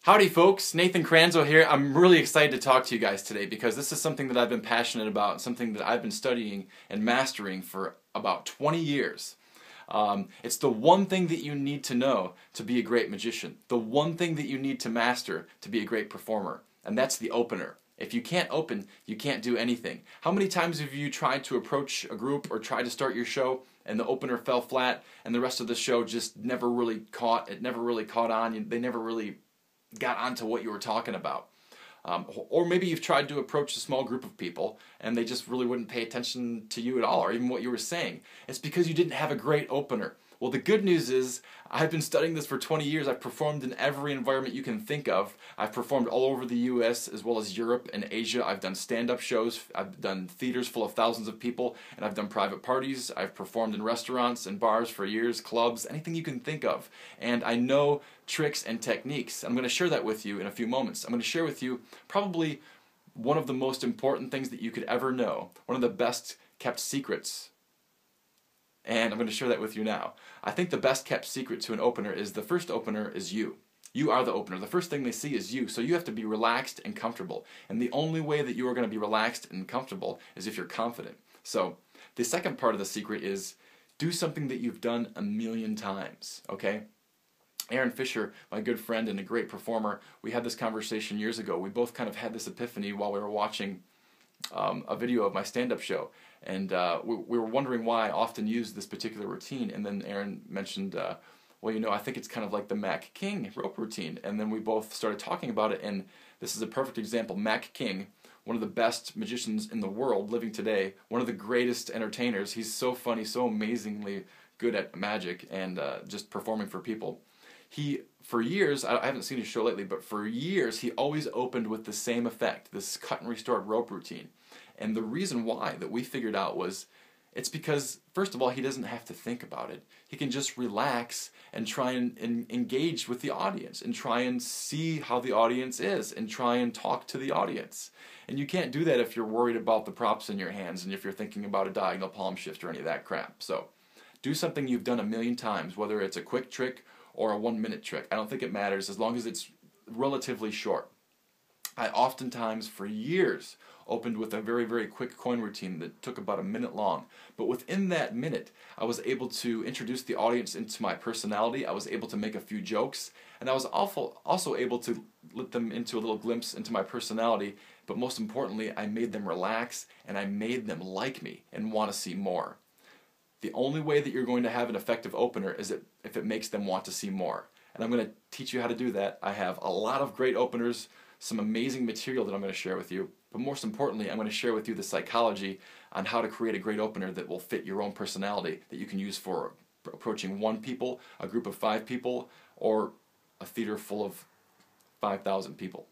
Howdy folks, Nathan Kranzo here. I'm really excited to talk to you guys today because this is something that I've been passionate about, something that I've been studying and mastering for about 20 years. It's the one thing that you need to know to be a great magician, the one thing that you need to master to be a great performer, and that's the opener. If you can't open, you can't do anything. How many times have you tried to approach a group or tried to start your show and the opener fell flat and the rest of the show just never really caught, it never really caught on, they never really got onto what you were talking about? Or maybe you've tried to approach a small group of people and they just really wouldn't pay attention to you at all or even what you were saying. It's because you didn't have a great opener. Well, the good news is I've been studying this for 20 years. I've performed in every environment you can think of. I've performed all over the US as well as Europe and Asia. I've done stand-up shows. I've done theaters full of thousands of people, and I've done private parties. I've performed in restaurants and bars for years, clubs, anything you can think of. And I know tricks and techniques. I'm going to share that with you in a few moments. I'm going to share with you probably one of the most important things that you could ever know, one of the best kept secrets. And I'm going to share that with you now. I think the best kept secret to an opener is the first opener is you. You are the opener. The first thing they see is you, so you have to be relaxed and comfortable. And the only way that you are going to be relaxed and comfortable is if you're confident. So the second part of the secret is do something that you've done a million times, okay? Aaron Fisher, my good friend and a great performer, we had this conversation years ago. We both kind of had this epiphany while we were watching a video of my stand-up show, and we were wondering why I often use this particular routine, and then Aaron mentioned, well, you know, I think it's kind of like the Mac King rope routine, and then we both started talking about it, and this is a perfect example. Mac King, one of the best magicians in the world living today, one of the greatest entertainers. He's so funny, so amazingly good at magic and just performing for people. He, for years, I haven't seen his show lately, but for years he always opened with the same effect, this cut and restored rope routine. And the reason why that we figured out was, it's because, first of all, he doesn't have to think about it. He can just relax and try and engage with the audience and try and see how the audience is and try and talk to the audience. And you can't do that if you're worried about the props in your hands and if you're thinking about a diagonal palm shift or any of that crap. So do something you've done a million times, whether it's a quick trick or a 1-minute trick. I don't think it matters as long as it's relatively short. I oftentimes, for years, opened with a very, very quick coin routine that took about a minute long. But within that minute, I was able to introduce the audience into my personality. I was able to make a few jokes. And I was also able to let them into a little glimpse into my personality. But most importantly, I made them relax and I made them like me and want to see more. The only way that you're going to have an effective opener is if it makes them want to see more. And I'm going to teach you how to do that. I have a lot of great openers, some amazing material that I'm going to share with you. But most importantly, I'm going to share with you the psychology on how to create a great opener that will fit your own personality, that you can use for approaching 1 people, a group of 5 people, or a theater full of 5,000 people.